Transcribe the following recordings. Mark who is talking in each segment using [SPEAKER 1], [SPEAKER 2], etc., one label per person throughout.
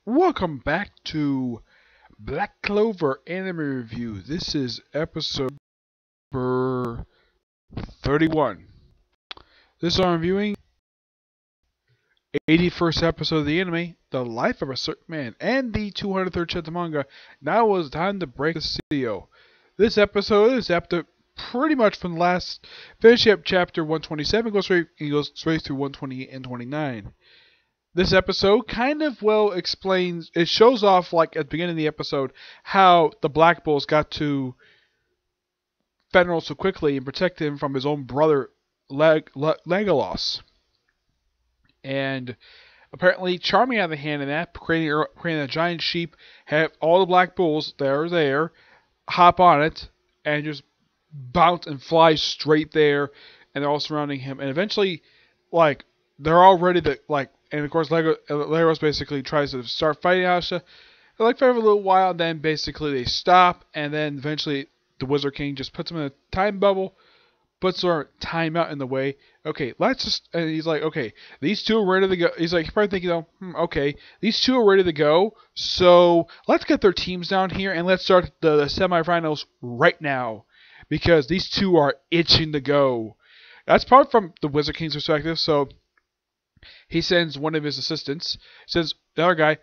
[SPEAKER 1] Welcome back to Black Clover Anime Review. This is episode number 31. This is I'm reviewing 81st episode of the anime, The Life of a Certain Man, and the 203rd chapter manga. Now is time to break the seal. This episode is after pretty much from the last, finishing up chapter 127, goes straight through 128 and 29. This episode kind of explains, it shows off like at the beginning of the episode how the Black Bulls got to Fenrir so quickly and protect him from his own brother Legolas. And apparently charming out of the hand in that, creating a giant sheep, have all the Black Bulls that are there, hop on it, and just bounce and fly straight there, and they're all surrounding him. And eventually, they're all ready to, and of course, Legolas basically tries to start fighting Asha. They fight for a little while, and then basically they stop, and then eventually the Wizard King just puts them in a time bubble, puts their timeout in the way. Okay, and he's like, okay, these two are ready to go. He's probably thinking, okay, these two are ready to go, so let's get their teams down here, and let's start the semifinals right now, because these two are itching to go. That's part from the Wizard King's perspective, so he sends one of his assistants, tells the other guy,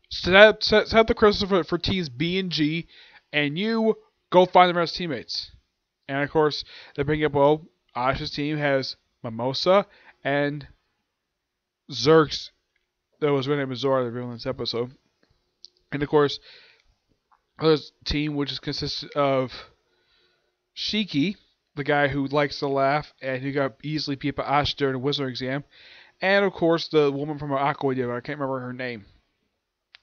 [SPEAKER 1] set up the crystal for teams B and G, and you go find the rest of teammates. And of course, they bring up, Asha's team has Mimosa and Zerx. That was her name is Zora, the reveal in this episode. And of course, this team, which consists of Shiki, the guy who likes to laugh and who got easily beat by Asha during the wizard exam, and of course the woman from Aqua, I can't remember her name.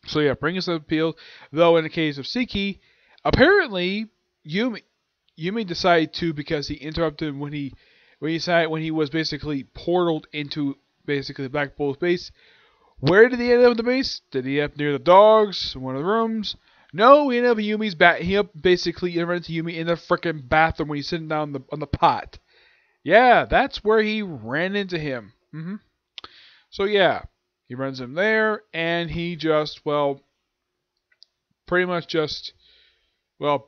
[SPEAKER 1] So yeah, bring us up the field. Though in the case of Shiki, apparently Yumi decided to, because he interrupted when he was basically portaled into basically Black Bull's base. Where did he end up in the base? Did he end up near the dogs, in one of the rooms? No, he ended up in Yumi's he basically ran into Yumi in the frickin' bathroom when he's sitting down on the pot. Yeah, that's where he ran into him. So yeah, he runs him there, and he just, pretty much just,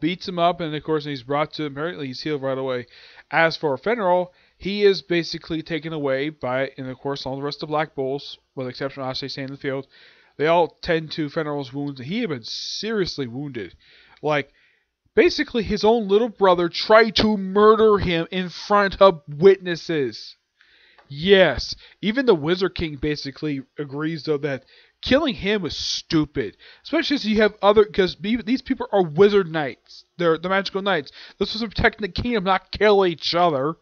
[SPEAKER 1] beats him up, and of course he's brought to, apparently he's healed right away. As for Fenrir, he is basically taken away by, and of course all the rest of the Black Bulls, with the exception of Ashe staying in the field, they all tend to Fenrir's wounds. He had been seriously wounded. Basically his own little brother tried to murder him in front of witnesses. Yes, even the Wizard King basically agrees, though, that killing him was stupid. Especially as you have because these people are wizard knights. They're the magical knights. This was to protect the kingdom, not kill each other.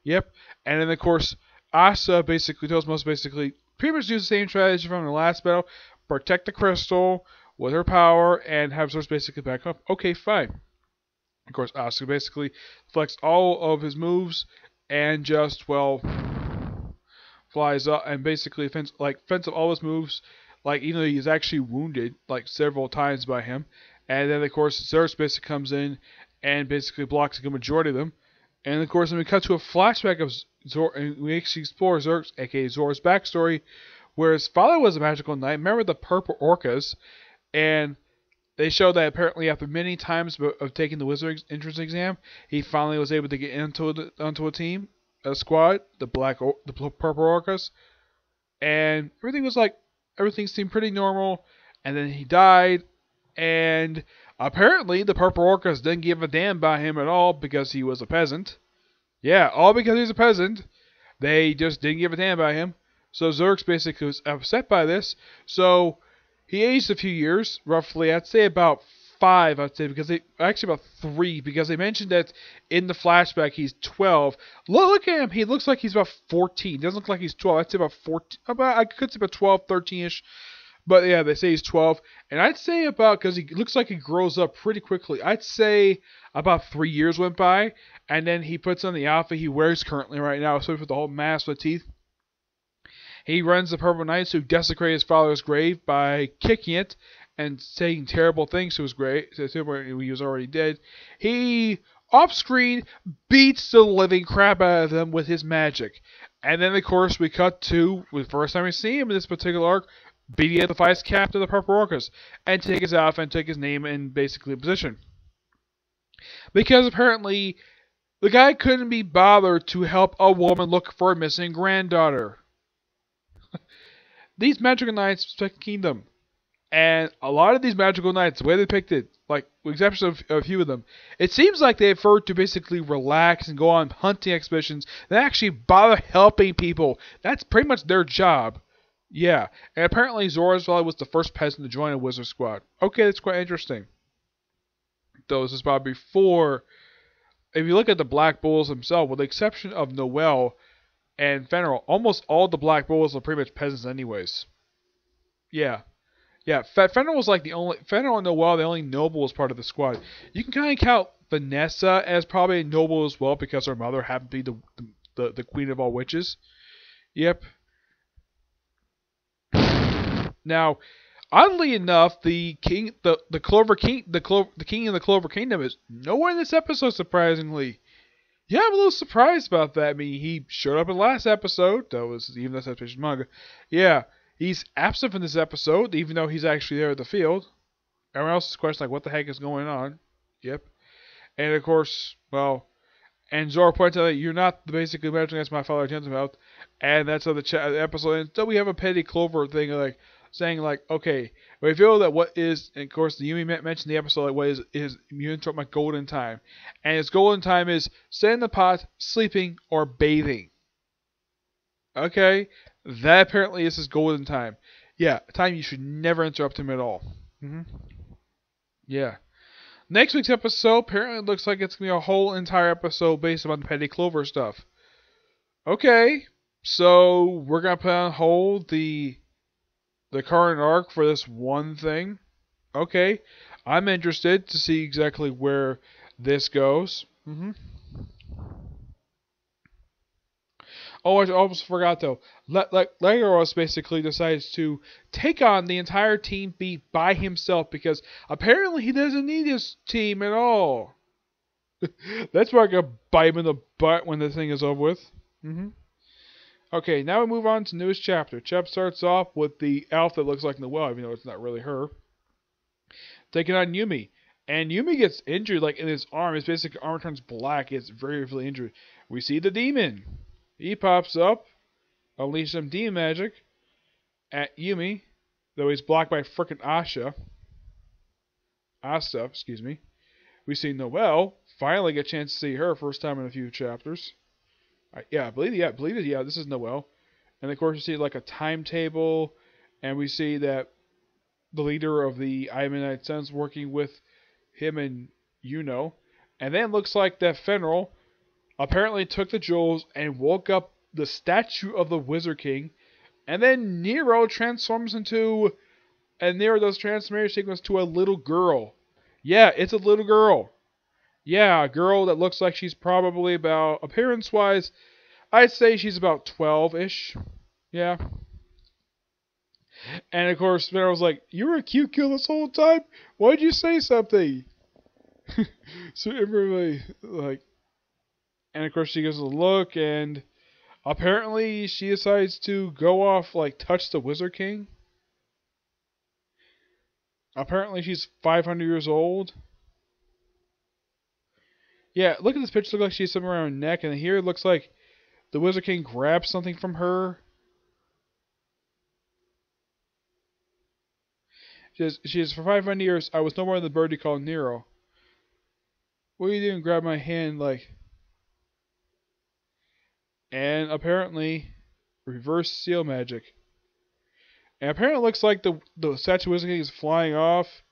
[SPEAKER 1] Yep. And then, of course, Asa basically tells most pretty much do the same strategy from the last battle. Protect the crystal with her power and have Zeus basically back up. Okay, fine. Of course, Asa basically flex all of his moves and just, flies up and basically fends up all his moves, even though he's actually wounded several times by him. And then of course Zeus basically comes in and basically blocks a good majority of them. And of course when we cut to a flashback of Zor, and we actually explore Zeus, aka Zor's backstory, where his father was a magical knight. Remember the purple orcas, and they show that apparently after many times of taking the wizard entrance exam, he finally was able to get onto a team. A squad, the purple orcas, and everything seemed pretty normal. And then he died, and apparently the purple orcas didn't give a damn about him at all because he was a peasant. Yeah, all because he's a peasant. They just didn't give a damn about him. So Zerx basically was upset by this. So he aged a few years, roughly. I'd say about 5, because about 3, because they mentioned that in the flashback he's 12. Look at him, he looks like he's about 14. Doesn't look like he's 12. I'd say about 14. I could say about 12, 13ish. But yeah, they say he's 12, and I'd say because he looks like he grows up pretty quickly. I'd say about 3 years went by, and then he puts on the outfit he wears currently right now, so with the whole mask with teeth. He runs the Purple Knights, who desecrate his father's grave by kicking it and saying terrible things to his grave. He was already dead. He, off screen, beats the living crap out of them with his magic. And then, of course, we cut to, the first time we see him in this particular arc, BDA the vice captain of the Purple Orcas, and take his outfit and take his name and basically position. Because apparently the guy couldn't be bothered to help a woman look for a missing granddaughter. These magical knights protect the kingdom. And a lot of these magical knights, the way they're depicted, like with the exception of a few of them, it seems like they prefer to basically relax and go on hunting expeditions than actually bother helping people. That's pretty much their job. Yeah, and apparently Zora's was the first peasant to join a wizard squad. Okay, that's quite interesting. Though this is probably before. If you look at the Black Bulls themselves, with the exception of Noel and Fenrir, almost all the Black Bulls are pretty much peasants anyways. Yeah. Yeah, Fenrir was like the only, Fenrir and Noel, the only noble as part of the squad. You can kind of count Vanessa as probably a noble as well because her mother happened to be the queen of all witches. Yep. Now, oddly enough, the king, the Clover King, the king of the Clover Kingdom is nowhere in this episode. Surprisingly, yeah, I'm a little surprised about that. I mean, he showed up in the last episode. That was even this episode's manga. Yeah. He's absent from this episode, even though he's actually there at the field. Everyone else is questioning, like, what the heck is going on? Yep. And, of course, well, and Zora points out that you're not basically imagining as my father intends about. And that's how the episode ends. So we have a petty Clover thing, like, saying, like, okay, we feel that what is, and of course, the Yumi mentioned in the episode, like, what is you interrupt my golden time. And his golden time is sitting in the pot, sleeping, or bathing. Okay? That apparently is his golden time. Yeah, a time you should never interrupt him at all. Yeah. Next week's episode apparently looks like it's going to be a whole entire episode based on the Petty Clover stuff. Okay, so we're going to put on hold the current arc for this one thing. Okay, I'm interested to see exactly where this goes. Oh, I almost forgot though. Legoros basically decides to take on the entire team beat by himself because apparently he doesn't need his team at all. That's where I could bite him in the butt when this thing is over with. Okay, now we move on to newest chapter. Chapter starts off with the elf that looks like Noelle, even though it's not really her. Taking on Yumi. And Yumi gets injured, like in his arm. His basic arm turns black. It's very, really injured. We see the demon. He pops up, unleashes some demon magic at Yumi, though he's blocked by frickin' Asta, excuse me. We see Noelle finally get a chance to see her first time in a few chapters. I believe it. This is Noelle. And of course, you see like a timetable, and we see that the leader of the Ivanite Sons working with him and Yuno. And then it looks like that Fenrir apparently took the jewels and woke up the statue of the Wizard King. And then Nero transforms into... And Nero does transformation sequence to a little girl. Yeah, it's a little girl. Yeah, a girl that looks like she's probably about... Appearance-wise, I'd say she's about 12-ish. Yeah. And of course, Fenrir was like, "You were a cute girl this whole time? Why'd you say something?" So everybody, like... And of course she gives a look, and apparently she decides to go off, like, touch the Wizard King. Apparently she's 500 years old. Yeah, look at this picture. Looks like she's somewhere around her neck, and here it looks like the Wizard King grabs something from her. She says, "For 500 years, I was no more than the bird you call Nero. What are you doing? Grab my hand, like..." And apparently, reverse seal magic. And apparently it looks like the statue of Wizard King is flying off.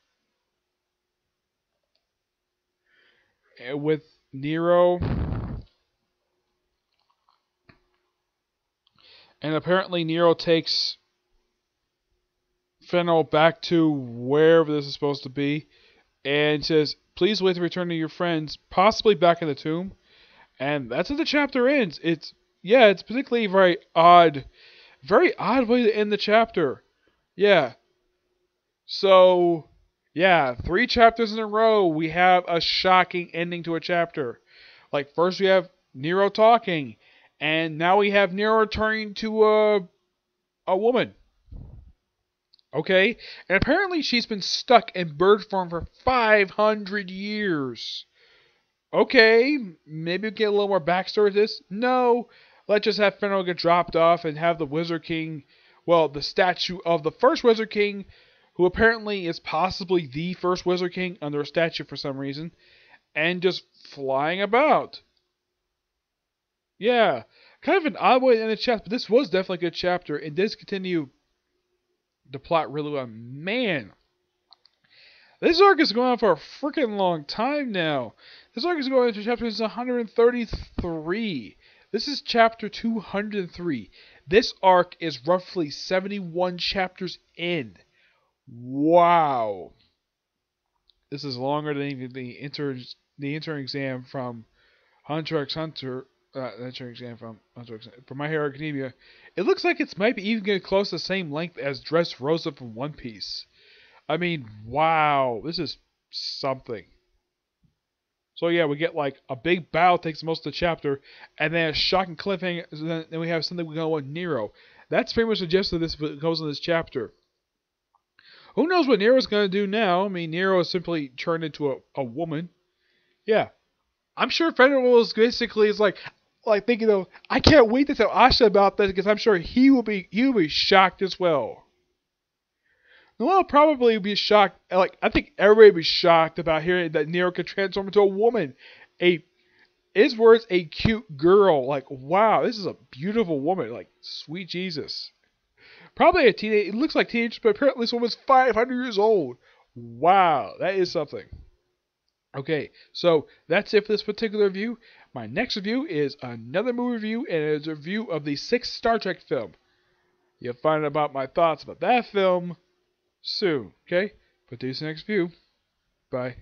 [SPEAKER 1] With Nero. And apparently Nero takes Fenrir back to wherever this is supposed to be. And says, "Please wait to return to your friends, possibly back in the tomb." And that's how the chapter ends. It's particularly very odd way to end the chapter. Yeah. So, yeah, 3 chapters in a row, we have a shocking ending to a chapter. Like, first we have Nero talking, and now we have Nero turning to a woman. Okay? And apparently she's been stuck in bird form for 500 years. Okay, maybe we get a little more backstory to this. No, let's just have Fenrir get dropped off and have the Wizard King, well, the statue of the first Wizard King, who apparently is possibly the first Wizard King under a statue for some reason, and just flying about. Yeah, kind of an odd way to end the chapter, but this was definitely a good chapter. It does continue the plot really well. Man, this arc is going on for a freaking long time now. This arc is going into chapter 133. This is chapter 203. This arc is roughly 71 chapters in. Wow. This is longer than even the intern exam from Hunter x Hunter. Intern exam from Hunter x from My Hero Academia. It looks like it's might be even getting close to the same length as Dressrosa from One Piece. I mean, wow, this is something. So yeah, we get like a big battle takes most of the chapter, and then a shocking cliffhanger. Then we have something we go on Nero. That's pretty much suggested this goes in this chapter. Who knows what Nero's gonna do now? I mean, Nero is simply turned into a woman. Yeah, I'm sure Fenrir is basically like thinking of, I can't wait to tell Asha about this because I'm sure he will be shocked as well. Noel probably be shocked. Like I think everybody would be shocked about hearing that Nero could transform into a woman. His words, a cute girl. Like wow, this is a beautiful woman. Like sweet Jesus. Probably a teenage. It looks like teenage, but apparently this woman's 500 years old. Wow, that is something. Okay, so that's it for this particular review. My next review is another movie review, and it's a review of the 6th Star Trek film. You'll find out about my thoughts about that film soon, okay? But do this next view. Bye.